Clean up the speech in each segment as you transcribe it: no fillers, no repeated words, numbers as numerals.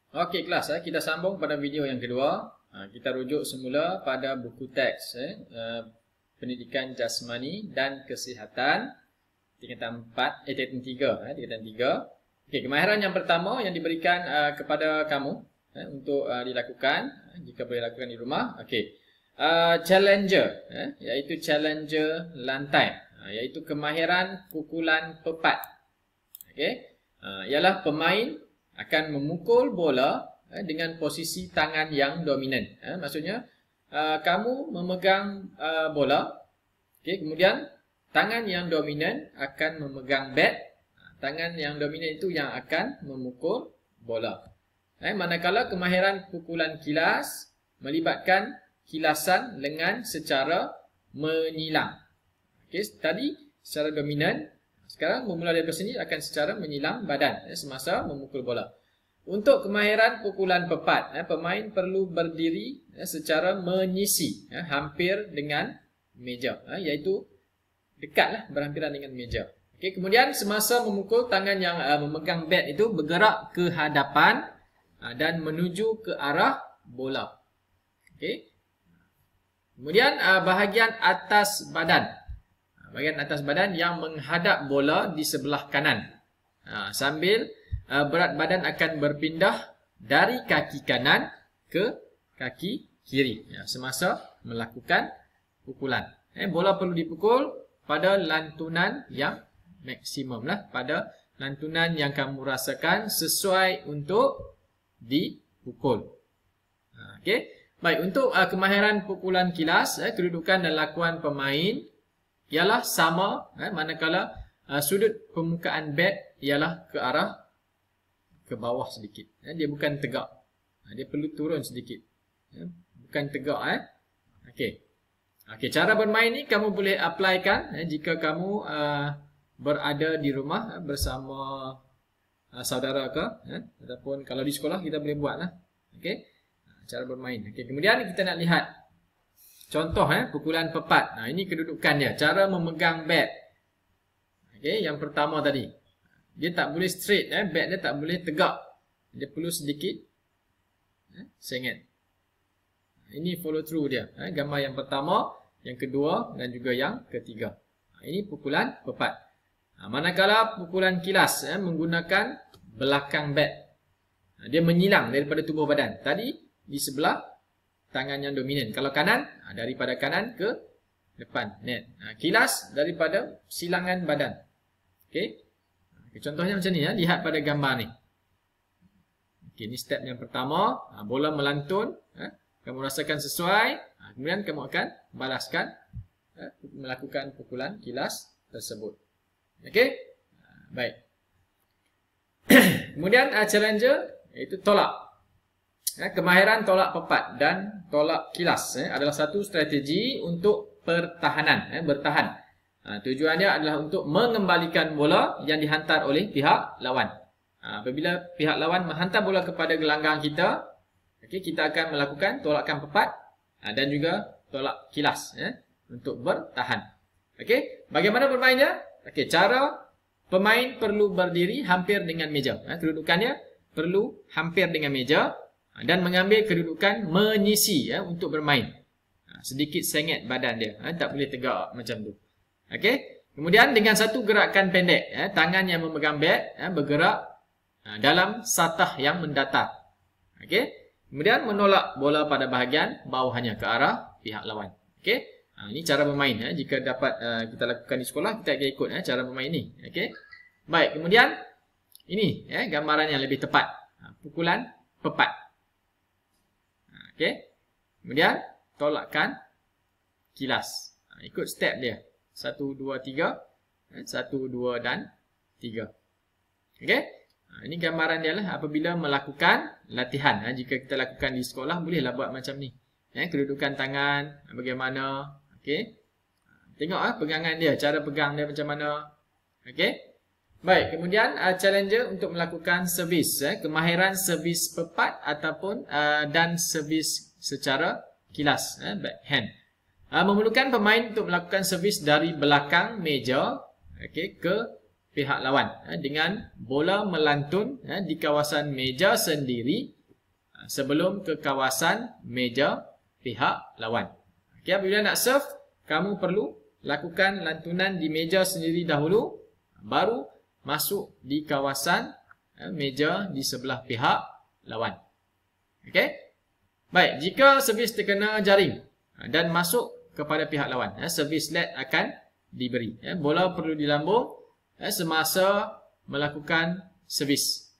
Okey kelas, kita sambung pada video yang kedua. Kita rujuk semula pada buku teks Pendidikan Jasmani dan Kesihatan tingkatan 4, tingkatan 3, tingkatan 3. Okey, kemahiran yang pertama yang diberikan kepada kamu untuk dilakukan jika boleh lakukan di rumah. Okey. Challenger, iaitu challenger lantai, iaitu kemahiran pukulan pepat. Okey. Ialah pemain akan memukul bola dengan posisi tangan yang dominan. Maksudnya kamu memegang bola, okay, kemudian tangan yang dominan akan memegang bat. Tangan yang dominan itu yang akan memukul bola. Manakala kemahiran pukulan kilas melibatkan kilasan lengan secara menyilang. Okay, tadi secara dominan. Sekarang bermula dari sini akan secara menyilang badan semasa memukul bola. Untuk kemahiran pukulan pepat, pemain perlu berdiri secara menyisi hampir dengan meja, iaitu dekatlah berhampiran dengan meja. Okey, kemudian semasa memukul, tangan yang memegang bat itu bergerak ke hadapan dan menuju ke arah bola. Okey. Kemudian bahagian atas badan. Bahagian atas badan yang menghadap bola di sebelah kanan. Sambil berat badan akan berpindah dari kaki kanan ke kaki kiri semasa melakukan pukulan. Bola perlu dipukul pada lantunan yang maksimum lah, pada lantunan yang kamu rasakan sesuai untuk dipukul. Okey. Baik, untuk kemahiran pukulan kilas, kedudukan dan lakuan pemain ialah sama, manakala sudut permukaan bat ialah ke arah ke bawah sedikit. Dia bukan tegak. Dia perlu turun sedikit. Bukan tegak. Okey. Okey, cara bermain ni kamu boleh applykan jika kamu berada di rumah bersama saudara ke, ataupun kalau di sekolah kita boleh buatlah. Okey. Cara bermain. Okey, kemudian kita nak lihat contoh pukulan pepat. Ini kedudukan dia. Cara memegang bat. Okey, yang pertama tadi. Dia tak boleh straight, bat dia tak boleh tegak. Dia perlu sedikit sengit. Ini follow through dia. Gambar yang pertama, yang kedua dan juga yang ketiga. Ini pukulan pepat. Manakala pukulan kilas menggunakan belakang bat. Dia menyilang daripada tubuh badan. Tadi di sebelah tangan yang dominan. Kalau kanan, daripada kanan ke depan. Net. Kilas daripada silangan badan. Okey. Contohnya macam ni. Lihat pada gambar ni. Okey, ini step yang pertama. Bola melantun. Kamu rasakan sesuai. Kemudian kamu akan balaskan. Melakukan pukulan kilas tersebut. Okey. Baik. Kemudian challenger iaitu tolak. Kemahiran tolak pepat dan tolak kilas adalah satu strategi untuk pertahanan, bertahan. Tujuannya adalah untuk mengembalikan bola yang dihantar oleh pihak lawan. Apabila pihak lawan menghantar bola kepada gelanggang kita, kita akan melakukan tolakan pepat dan juga tolak kilas untuk bertahan. Bagaimana bermainnya? Cara pemain perlu berdiri hampir dengan meja. Kedudukannya perlu hampir dengan meja. Dan mengambil kedudukan menyisi untuk bermain. Sedikit sengit badan dia. Tak boleh tegak macam tu. Okey. Kemudian dengan satu gerakan pendek. Tangan yang memegang bat bergerak dalam satah yang mendatar. Okey. Kemudian menolak bola pada bahagian bawahnya ke arah pihak lawan. Okey. Ini cara bermain. Jika dapat kita lakukan di sekolah, kita akan ikut cara bermain ni. Okey. Baik. Kemudian ini gambaran yang lebih tepat. Pukulan pepat. Okey. Kemudian tolakkan kilas. Ikut step dia. 1, 2, 3. 1, 2 dan 3. Okey. Ini gambaran dia lah apabila melakukan latihan. Jika kita lakukan di sekolah, bolehlah buat macam ni. Kedudukan tangan bagaimana. Okey. Tengok pegangan dia, cara pegang dia macam mana. Okey. Baik, kemudian challenger untuk melakukan servis, kemahiran servis pepat ataupun dan servis secara kilas, backhand. Memerlukan pemain untuk melakukan servis dari belakang meja ke pihak lawan dengan bola melantun di kawasan meja sendiri sebelum ke kawasan meja pihak lawan. Okey, apabila nak serve, kamu perlu lakukan lantunan di meja sendiri dahulu, baru masuk di kawasan meja di sebelah pihak lawan. Okey? Baik, jika servis terkena jaring dan masuk kepada pihak lawan, servis let akan diberi. Bola perlu dilambung semasa melakukan servis.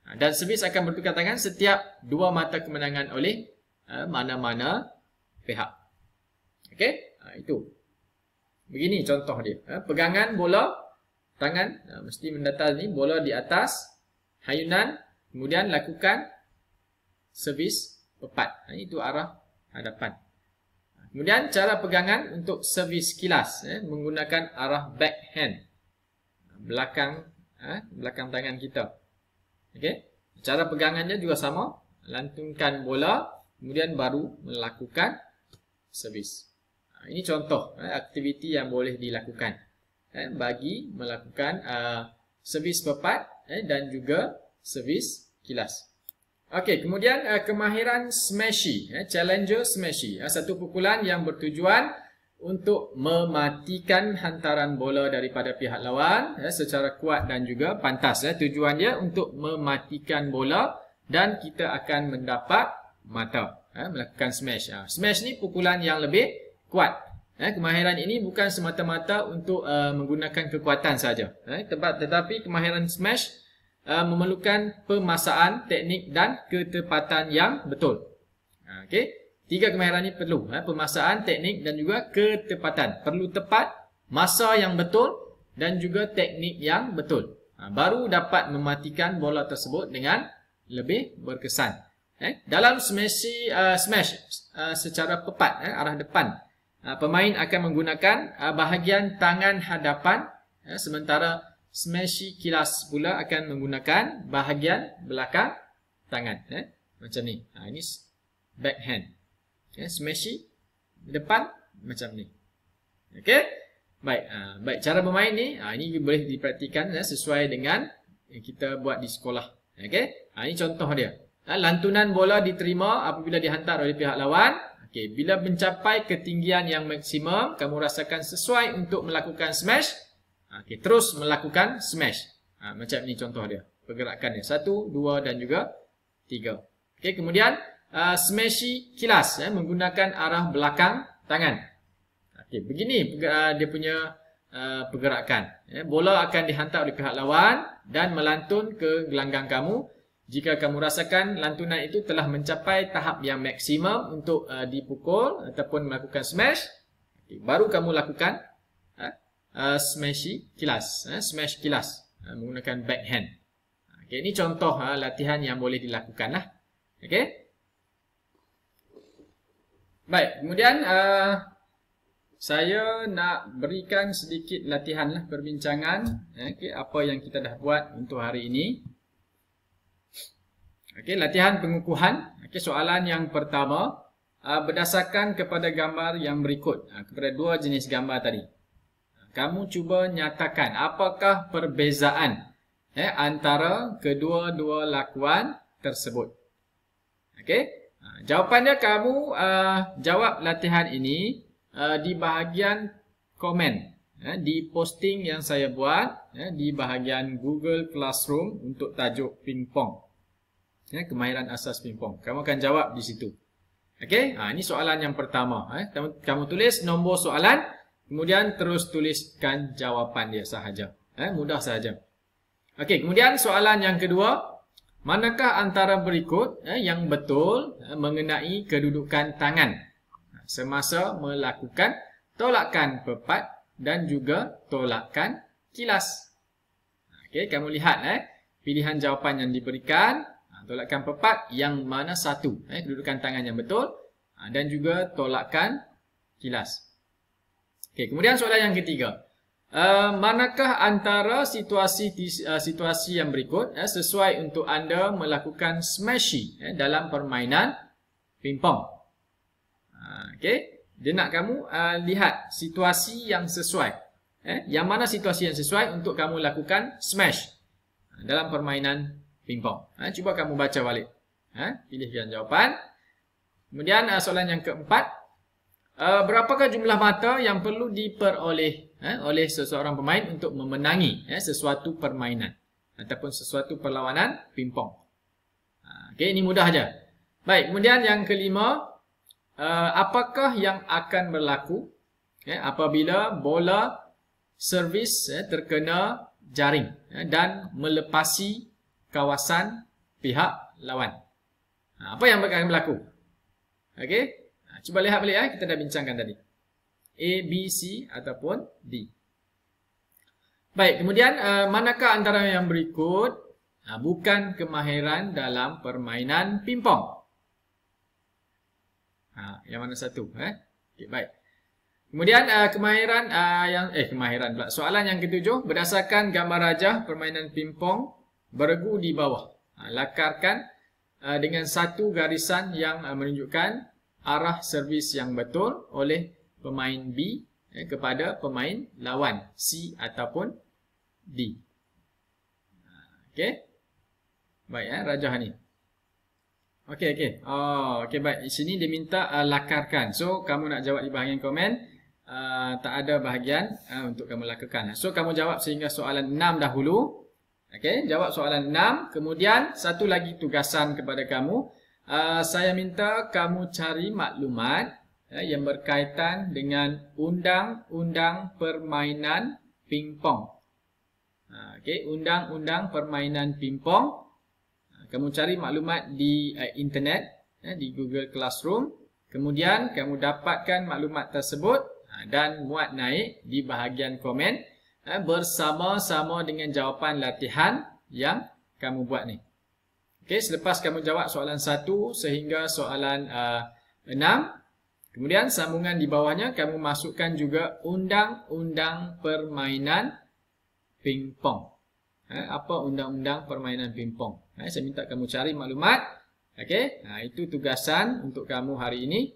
Dan servis akan bertukar tangan setiap dua mata kemenangan oleh mana-mana pihak. Okey? Itu. Begini contoh dia. Pegangan bola, tangan mesti mendatar ni, bola di atas, hayunan, kemudian lakukan servis pepat. Itu arah hadapan. Kemudian cara pegangan untuk servis kilas menggunakan arah backhand. Belakang tangan kita. Okey. Cara pegangannya juga sama. Lantunkan bola, kemudian baru melakukan servis. Ini contoh aktiviti yang boleh dilakukan bagi melakukan servis pepat dan juga servis kilas. Okey, kemudian kemahiran smashy, challenger smashy, satu pukulan yang bertujuan untuk mematikan hantaran bola daripada pihak lawan secara kuat dan juga pantas. Tujuan dia untuk mematikan bola dan kita akan mendapat mata, melakukan smash. Smash ni pukulan yang lebih kuat. Kemahiran ini bukan semata-mata untuk menggunakan kekuatan saja, tetapi kemahiran smash memerlukan pemasaan, teknik dan ketepatan yang betul. Okey, tiga kemahiran ini perlu, pemasaan, teknik dan juga ketepatan. Perlu tepat, masa yang betul dan juga teknik yang betul. Baru dapat mematikan bola tersebut dengan lebih berkesan. Dalam smash secara pepat, arah depan, pemain akan menggunakan bahagian tangan hadapan, sementara smashy kilas pula akan menggunakan bahagian belakang tangan. Macam ni. Ini backhand. Smashy depan macam ni. Okey. Baik. Baik, cara bermain ni ini boleh dipraktikan sesuai dengan yang kita buat di sekolah. Okey. Ini contoh dia. Lantunan bola diterima apabila dihantar oleh pihak lawan. Okey, bila mencapai ketinggian yang maksimum, kamu rasakan sesuai untuk melakukan smash. Okay, terus melakukan smash. Macam ni contoh dia. Pergerakan dia. 1, 2 dan juga 3. Okay, kemudian smashy kilas menggunakan arah belakang tangan. Okay, begini dia punya pergerakan. Bola akan dihantar oleh pihak lawan dan melantun ke gelanggang kamu. Jika kamu rasakan lantunan itu telah mencapai tahap yang maksimum untuk dipukul ataupun melakukan smash, okay, baru kamu lakukan smashy kilas, smash kilas menggunakan backhand. Okay, ini contoh latihan yang boleh dilakukan lah. Okay. Baik, kemudian saya nak berikan sedikit latihan lah, perbincangan okay, apa yang kita dah buat untuk hari ini. Okay, latihan pengukuhan. Okay, soalan yang pertama, berdasarkan kepada gambar yang berikut, kepada dua jenis gambar tadi, kamu cuba nyatakan apakah perbezaan antara kedua-dua lakuan tersebut. Okey. Jawapannya kamu jawab latihan ini di bahagian komen, di posting yang saya buat di bahagian Google Classroom untuk tajuk pingpong. Kemahiran asas pingpong. Kamu akan jawab di situ. Okey. Ini soalan yang pertama. Kamu tulis nombor soalan. Kemudian terus tuliskan jawapan dia sahaja. Mudah sahaja. Okey, kemudian soalan yang kedua. Manakah antara berikut yang betul mengenai kedudukan tangan semasa melakukan tolakan pepat dan juga tolakan kilas? Okey, kamu lihat pilihan jawapan yang diberikan. Tolakan pepat yang mana satu? Kedudukan tangan yang betul dan juga tolakan kilas. Okay, kemudian soalan yang ketiga. Manakah antara situasi yang berikut sesuai untuk anda melakukan smashy dalam permainan pingpong? Okay, dia nak kamu lihat situasi yang sesuai. Yang mana situasi yang sesuai untuk kamu lakukan smash dalam permainan pingpong? Cuba kamu baca balik Pilihkan jawapan. Kemudian soalan yang keempat, berapakah jumlah mata yang perlu diperoleh oleh seseorang pemain untuk memenangi sesuatu permainan ataupun sesuatu perlawanan pingpong? Okey, ini mudah aja. Baik, kemudian yang kelima, apakah yang akan berlaku apabila bola servis terkena jaring dan melepasi kawasan pihak lawan? Apa yang akan berlaku? Okey, cuba lihat balik kita dah bincangkan tadi. A, B, C ataupun D. Baik, kemudian manakah antara yang berikut bukan kemahiran dalam permainan pingpong? Yang mana satu? Okay, baik. Kemudian kemahiran pula. Soalan yang ketujuh, berdasarkan gambar rajah permainan pingpong beregu di bawah. Lakarkan dengan satu garisan yang menunjukkan arah servis yang betul oleh pemain B kepada pemain lawan C ataupun D. Okey. Baik, rajah ni. Okey. Okey, baik. Di sini dia minta lakarkan. So, kamu nak jawab di bahagian komen. Tak ada bahagian untuk kamu lakarkan. So, kamu jawab sehingga soalan 6 dahulu. Okey, jawab soalan 6. Kemudian, satu lagi tugasan kepada kamu. Saya minta kamu cari maklumat yang berkaitan dengan undang-undang permainan pingpong. Okey, undang-undang permainan pingpong. Kamu cari maklumat di internet, di Google Classroom. Kemudian kamu dapatkan maklumat tersebut dan muat naik di bahagian komen bersama-sama dengan jawapan latihan yang kamu buat ni. Okey, selepas kamu jawab soalan 1 sehingga soalan 6, kemudian sambungan di bawahnya kamu masukkan juga undang-undang permainan pingpong. Apa undang-undang permainan pingpong? Saya minta kamu cari maklumat. Okey, itu tugasan untuk kamu hari ini.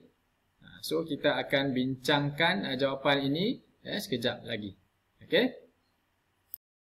So kita akan bincangkan jawapan ini sekejap lagi. Okey.